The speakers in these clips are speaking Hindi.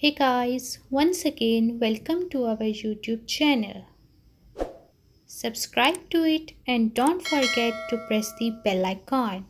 Hey guys, once again, welcome to our YouTube channel. Subscribe to it and don't forget to press the bell icon.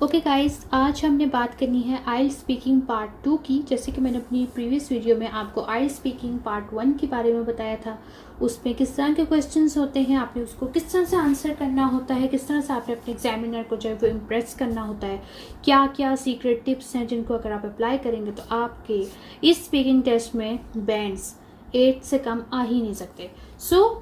Okay guys, आज हमने बात करनी है आइल्स स्पीकिंग पार्ट 2 की। जैसे कि मैंने अपनी प्रीवियस वीडियो में आपको आइल्स स्पीकिंग पार्ट 1 के बारे में बताया था। उसमें किस तरह के क्वेश्चंस होते हैं, आपने उसको किस तरह से आंसर करना होता है, किस तरह से आपने अपने एग्जामिनर को जो है वो इम्प्रेस करना होता है, क्या क्या सीक्रेट टिप्स हैं जिनको अगर आप अप्लाई करेंगे तो आपके इस स्पीकिंग टेस्ट में बैंड्स 8 से कम आ ही नहीं सकते।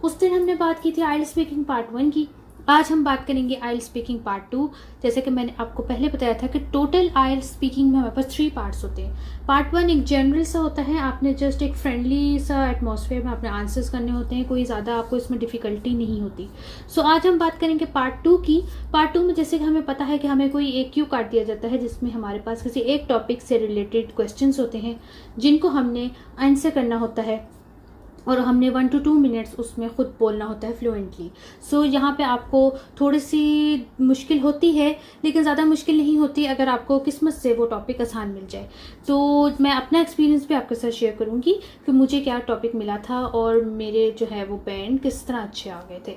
उस दिन हमने बात की थी आइल्स स्पीकिंग पार्ट 1 की। आज हम बात करेंगे आइल्स स्पीकिंग पार्ट 2। जैसे कि मैंने आपको पहले बताया था कि टोटल आइल्स स्पीकिंग में हमारे पास 3 पार्ट्स होते हैं। पार्ट 1 एक जनरल सा होता है, आपने जस्ट एक फ्रेंडली सा एटमॉस्फेयर में अपने आंसर्स करने होते हैं, कोई ज़्यादा आपको इसमें डिफिकल्टी नहीं होती। आज हम बात करेंगे पार्ट 2 की। पार्ट 2 में जैसे कि हमें पता है कि हमें कोई एक क्यू कार्ड दिया जाता है जिसमें हमारे पास किसी एक टॉपिक से रिलेटेड क्वेश्चन होते हैं जिनको हमने आंसर करना होता है और हमने 1 to 2 मिनट्स उसमें खुद बोलना होता है फ्लुएंटली। यहाँ पे आपको थोड़ी सी मुश्किल होती है, लेकिन ज़्यादा मुश्किल नहीं होती अगर आपको किस्मत से वो टॉपिक आसान मिल जाए। तो मैं अपना एक्सपीरियंस भी आपके साथ शेयर करूँगी कि मुझे क्या टॉपिक मिला था और मेरे जो है वो बैंड किस तरह अच्छे आ गए थे।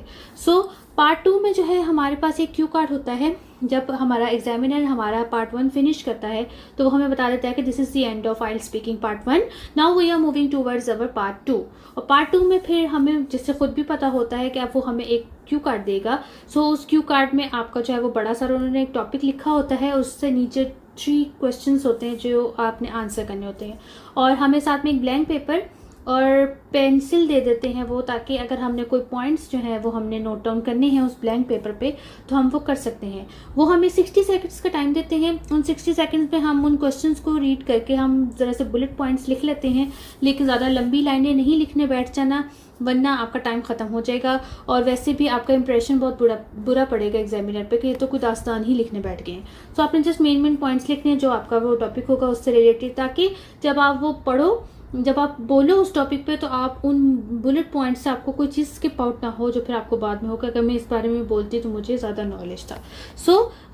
पार्ट 2 में जो है हमारे पास एक क्यू कार्ड होता है। जब हमारा एग्जामिनर हमारा पार्ट 1 फिनिश करता है तो वो हमें बता देता है कि this is the end of IELTS speaking part 1, now we are moving towards our part 2। और पार्ट 2 में फिर हमें जिससे खुद भी पता होता है कि अब वो हमें एक क्यू कार्ड देगा। उस क्यू कार्ड में आपका जो है वो बड़ा सारा उन्होंने एक टॉपिक लिखा होता है, उससे नीचे 3 क्वेश्चंस होते हैं जो आपने आंसर करने होते हैं, और हमें साथ में एक ब्लैंक पेपर और पेंसिल दे देते हैं वो, ताकि अगर हमने कोई पॉइंट्स जो है वो हमने नोट डाउन करने हैं उस ब्लैंक पेपर पे तो हम वो कर सकते हैं। वो हमें 60 सेकंड्स का टाइम देते हैं। उन 60 सेकंड्स में हम उन क्वेश्चंस को रीड करके हम ज़रा से बुलेट पॉइंट्स लिख लेते हैं, लेकिन ज़्यादा लंबी लाइनें नहीं लिखने बैठ जाना, वरना आपका टाइम ख़त्म हो जाएगा और वैसे भी आपका इंप्रेशन बहुत बुरा पड़ेगा एग्जामिनर पे कि ये तो कोई दास्तान ही लिखने बैठ गए हैं। आपने जस्ट मेन पॉइंट्स लिखने हैं जो आपका वो टॉपिक होगा उससे रिलेटेड, ताकि जब आप वो पढ़ो, जब आप बोलो उस टॉपिक पे तो आप उन बुलेट पॉइंट से आपको कोई चीज़ स्किप आउट ना हो जो फिर आपको बाद में होगा अगर मैं इस बारे में बोलती तो मुझे ज़्यादा नॉलेज था।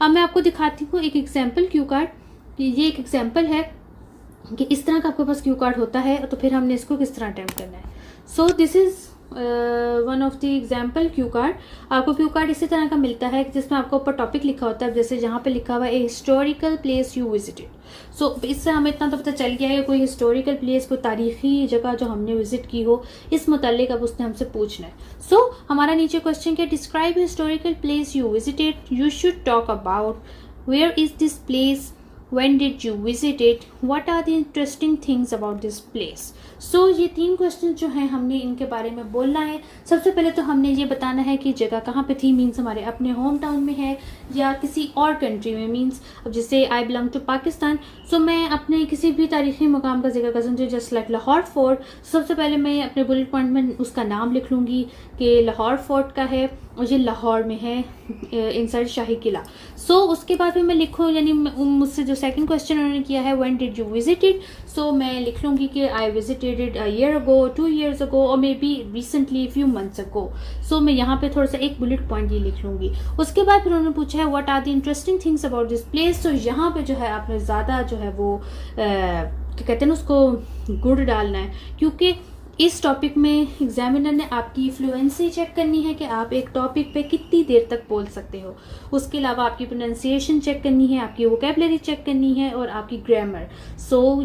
अब मैं आपको दिखाती हूँ एक एग्जाम्पल क्यू कार्ड। ये एक एग्जाम्पल है कि इस तरह का आपके पास क्यू कार्ड होता है, तो फिर हमने इसको किस तरह अटेम्प्ट करना है। This is one of the example Q card. आपको क्यू कार्ड इसी तरह का मिलता है जिसमें आपको ऊपर टॉपिक लिखा होता है, जैसे जहाँ पे लिखा हुआ है हिस्टोरिकल प्लेस यू विजिटेड। इससे हमें इतना तो पता चल गया है कोई हिस्टोरिकल प्लेस, कोई तारीखी जगह जो हमने विजिट की हो, इस मुतालिक अब उसने हमसे पूछना है। हमारा नीचे क्वेश्चन क्या, describe historical place you visited, you should talk about where is this place, when did you visit it, what are the interesting things about this place। ये 3 क्वेश्चन जो हैं हमने इनके बारे में बोलना है। सबसे पहले तो हमने ये बताना है कि जगह कहाँ पे थी, मीन्स हमारे अपने होम टाउन में है या किसी और कंट्री में, मीन्स अब जैसे आई बिलोंग टू पाकिस्तान, मैं अपने किसी भी तारीखी मकाम का जिक्र कर सकती हूँ, जस्ट लाइक लाहौर फोर्ट। सबसे पहले मैं अपने बुलेट पॉइंट में उसका नाम लिख लूँगी कि लाहौर फोर्ट का है और ये लाहौर में है इनसाइड शाही किला। उसके बाद में मैं लिखूँ, यानी मुझसे जो सेकंड क्वेश्चन उन्होंने किया है when did you visit it, मैं लिख लूँगी कि I visited it a year ago, 2 years अगो और may be recently few months ago. मैं यहाँ पे थोड़ा सा एक बुलेट पॉइंट ये लिख लूँगी। उसके बाद फिर उन्होंने पूछा है what are the interesting things about this place. यहाँ पे जो है आपने ज़्यादा जो है वो क्या कहते हैं उसको गुड़ डालना है, क्योंकि इस टॉपिक में एग्जामिनर ने आपकी फ्लुएंसी चेक करनी है कि आप एक टॉपिक पे कितनी देर तक बोल सकते हो। उसके अलावा आपकी प्रोनाउंसिएशन चेक करनी है, आपकी वोकेबलरी चेक करनी है और आपकी ग्रामर।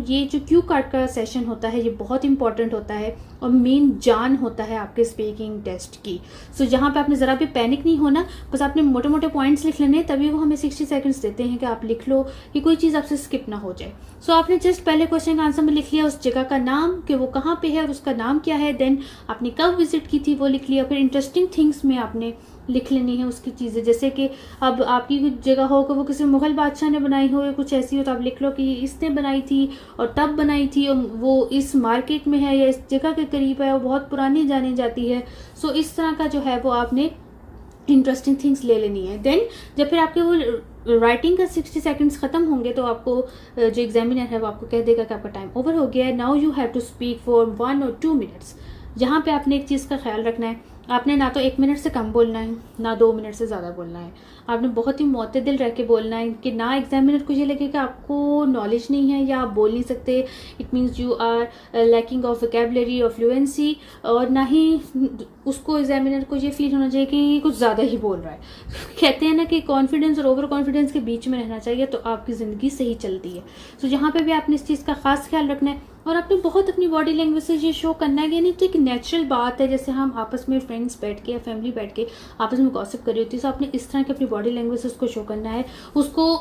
ये जो क्यू कार्ड का सेशन होता है ये बहुत इंपॉर्टेंट होता है और मेन जान होता है आपके स्पीकिंग टेस्ट की। यहाँ पे आपने ज़रा भी पैनिक नहीं होना, बस आपने मोटे मोटे पॉइंट्स लिख लेने, तभी वो हमें 60 सेकंड्स देते हैं कि आप लिख लो कि कोई चीज़ आपसे स्किप ना हो जाए। आपने जस्ट पहले क्वेश्चन का आंसर में लिख लिया उस जगह का नाम कि वो कहाँ पे है और उसका नाम क्या है, देन आपने कब विजिट की थी वो लिख लिया। फिर इंटरेस्टिंग थिंग्स में आपने लिख लेनी है उसकी चीज़ें, जैसे कि अब आपकी कुछ जगह हो कि वो किसी मुग़ल बादशाह ने बनाई हो या कुछ ऐसी हो, तो आप लिख लो कि इसने बनाई थी और तब बनाई थी और वो इस मार्केट में है या इस जगह के करीब है, वो बहुत पुरानी जानी जाती है। इस तरह का जो है वो आपने इंटरेस्टिंग थिंग्स ले लेनी है। देन जब फिर आपके वो राइटिंग का 60 सेकंड्स ख़त्म होंगे तो आपको जो एग्जामिनर है वो आपको कह देगा कि आपका टाइम ओवर हो गया है, now you have to speak for 1 or 2 minutes। यहाँ पे आपने एक चीज़ का ख्याल रखना है, आपने ना तो 1 मिनट से कम बोलना है ना 2 मिनट से ज़्यादा बोलना है। आपने बहुत ही मुतदिल रह के बोलना है कि ना एग्जामिनर को ये लगे कि आपको नॉलेज नहीं है या आप बोल नहीं सकते, it means you are lacking of vocabulary और फ्लुएंसी, और ना ही उसको एग्जामिनर को ये फील होना चाहिए कि कुछ ज़्यादा ही बोल रहा है। कहते हैं ना कि कॉन्फिडेंस और ओवर कॉन्फिडेंस के बीच में रहना चाहिए, तो आपकी ज़िंदगी सही चलती है। तो यहाँ पे भी आपने इस चीज़ का खास ख्याल रखना है, और आपने बहुत अपनी बॉडी लैंग्वेज से ये शो करना है। यानी तो एक नेचुरल बात है, जैसे हम आपस में फ्रेंड्स बैठ के या फैमिली बैठ के आपस में गॉसिप कर रही होती है, तो आपने इस तरह की अपनी बॉडी लैंग्वेज से उसको शो करना है। उसको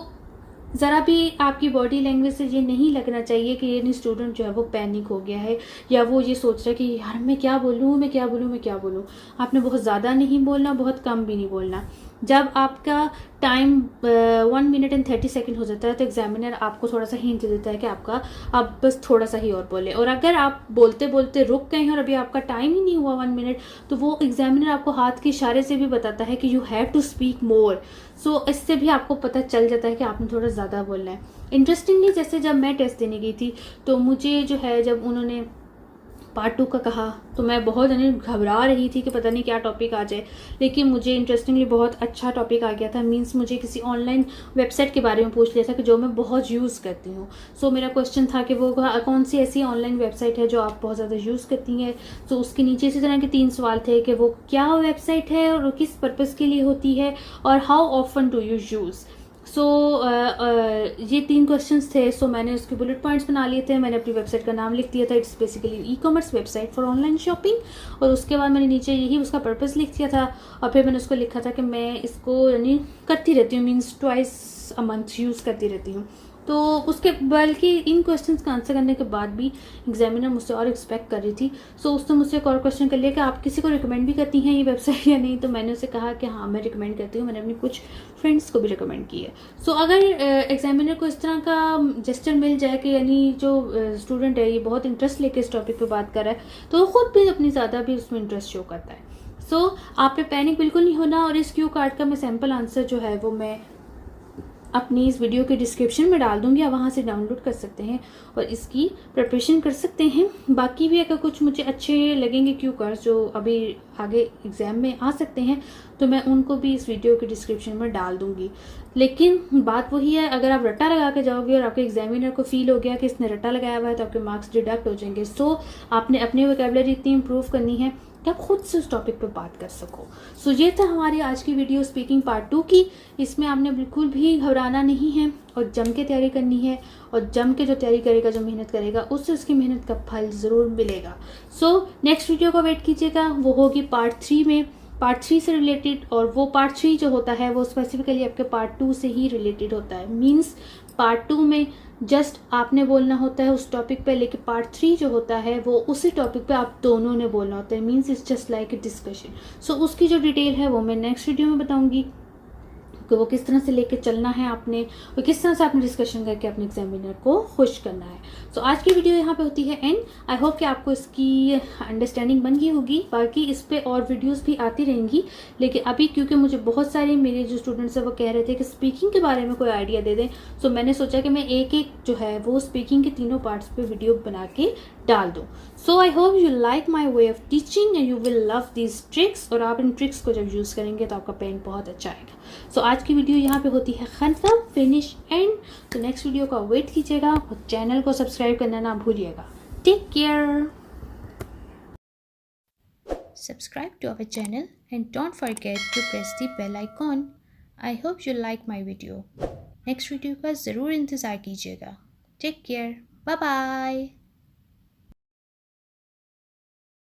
ज़रा भी आपकी बॉडी लैंग्वेज से ये नहीं लगना चाहिए कि ये स्टूडेंट जो है वो पैनिक हो गया है, या वो ये सोच रहा है कि यार मैं क्या बोलूँ, मैं क्या बोलूँ, मैं क्या बोलूँ। आपने बहुत ज़्यादा नहीं बोलना, बहुत कम भी नहीं बोलना। जब आपका टाइम 1 मिनट एंड 30 सेकेंड हो जाता है, तो एग्जामिनर आपको थोड़ा सा हिंट देता है कि आपका आप बस थोड़ा सा ही और बोले। और अगर आप बोलते बोलते रुक गए हैं और अभी आपका टाइम ही नहीं हुआ 1 मिनट, तो वो एग्जामिनर आपको हाथ के इशारे से भी बताता है कि you have to speak more. So इससे भी आपको पता चल जाता है कि आपने थोड़ा ज़्यादा बोलना है। इंटरेस्टिंगली, जैसे जब मैं टेस्ट देने गई थी, तो मुझे जो है जब उन्होंने पार्ट 2 का कहा, तो मैं बहुत घबरा रही थी कि पता नहीं क्या टॉपिक आ जाए, लेकिन मुझे इंटरेस्टिंगली बहुत अच्छा टॉपिक आ गया था। मींस मुझे किसी ऑनलाइन वेबसाइट के बारे में पूछ लिया था कि जो मैं बहुत यूज़ करती हूँ। सो मेरा क्वेश्चन था कि वो कौन सी ऐसी ऑनलाइन वेबसाइट है जो आप बहुत ज़्यादा यूज़ करती हैं। तो उसके नीचे इसी तरह के 3 सवाल थे कि वो क्या वेबसाइट है और किस पर्पज़ के लिए होती है, और how often do you use. So ये 3 क्वेश्चंस थे। सो मैंने उसके बुलेट पॉइंट्स बना लिए थे, मैंने अपनी वेबसाइट का नाम लिख दिया था, it's basically e commerce website for online shopping. और उसके बाद मैंने नीचे यही उसका पर्पस लिख दिया था, और फिर मैंने उसको लिखा था कि मैं इसको यानी करती रहती हूँ, means twice a month use करती रहती हूँ। तो उसके बल्कि इन क्वेश्चंस का आंसर करने के बाद भी एग्जामिनर मुझसे और एक्सपेक्ट कर रही थी। सो उसने मुझसे एक और क्वेश्चन कर लिया कि आप किसी को रिकमेंड भी करती हैं ये वेबसाइट या नहीं। तो मैंने उसे कहा कि हाँ मैं रिकमेंड करती हूँ, मैंने अपनी कुछ फ्रेंड्स को भी रिकमेंड की है। सो अगर एग्जामिनर को इस तरह का जेस्चर मिल जाए कि यानी जो स्टूडेंट है ये बहुत इंटरेस्ट लेके इस टॉपिक पर बात कर रहा है, तो वो खुद भी अपनी ज़्यादा भी उसमें इंटरेस्ट शो करता है। सो आप पे पैनिक बिल्कुल नहीं होना, और इस क्यू कार्ड का मैं सैम्पल आंसर जो है वो मैं अपनी इस वीडियो के डिस्क्रिप्शन में डाल दूंगी, आप वहाँ से डाउनलोड कर सकते हैं और इसकी प्रिपरेशन कर सकते हैं। बाकी भी अगर कुछ मुझे अच्छे लगेंगे क्यू कार्ड्स जो अभी आगे एग्जाम में आ सकते हैं, तो मैं उनको भी इस वीडियो के डिस्क्रिप्शन में डाल दूंगी। लेकिन बात वही है, अगर आप रट्टा लगा के जाओगे और आपके एग्जामिनर को फील हो गया कि इसने रट्टा लगाया हुआ है, तो आपके मार्क्स डिडक्ट हो जाएंगे। सो आपने अपनी वोकैबुलरी इतनी इम्प्रूव करनी है कि आप खुद से उस टॉपिक पे बात कर सको। सो ये था हमारी आज की वीडियो स्पीकिंग पार्ट 2 की। इसमें आपने बिल्कुल भी घबराना नहीं है और जम के तैयारी करनी है, और जम के जो तैयारी करेगा, जो मेहनत करेगा, उससे उसकी मेहनत का फल ज़रूर मिलेगा। सो नेक्स्ट वीडियो को वेट कीजिएगा, वो होगी पार्ट 3 में, पार्ट 3 से रिलेटेड। और वो पार्ट 3 जो होता है वो स्पेसिफिकली आपके पार्ट 2 से ही रिलेटेड होता है। मीन्स पार्ट 2 में जस्ट आपने बोलना होता है उस टॉपिक पे, लेकिन पार्ट 3 जो होता है वो उसी टॉपिक पे आप दोनों ने बोलना होता है। Means it's just like a discussion. So उसकी जो डिटेल है वो मैं नेक्स्ट वीडियो में बताऊंगी कि वो किस तरह से लेके चलना है आपने, और किस तरह से आपने डिस्कशन करके अपने एग्जामिनर को खुश करना है। सो आज की वीडियो यहाँ पे होती है एंड। आई होप कि आपको इसकी अंडरस्टैंडिंग बन गई होगी। बाकी इस पे और वीडियोस भी आती रहेंगी, लेकिन अभी क्योंकि मुझे बहुत सारे मेरे जो स्टूडेंट्स हैं वो कह रहे थे कि स्पीकिंग के बारे में कोई आइडिया दे दें, सो मैंने सोचा कि मैं एक एक जो है वो स्पीकिंग के तीनों पार्ट्स पे वीडियो बना के डाल दूँ। So I hope you like my way of teaching and you will love these tricks. और आप इन ट्रिक्स को जब यूज़ करेंगे तो आपका पेन बहुत अच्छा आएगा। सो आज की वीडियो यहाँ पे होती है खत्म, फिनिश, एंड। तो नेक्स्ट वीडियो का वेट कीजिएगा और चैनल को सब्सक्राइब करना ना भूलिएगा। Take care. Subscribe to our channel and don't forget to press the bell icon. I hope you like my video. Next video का ज़रूर इंतज़ार कीजिएगा। Take care, bye bye.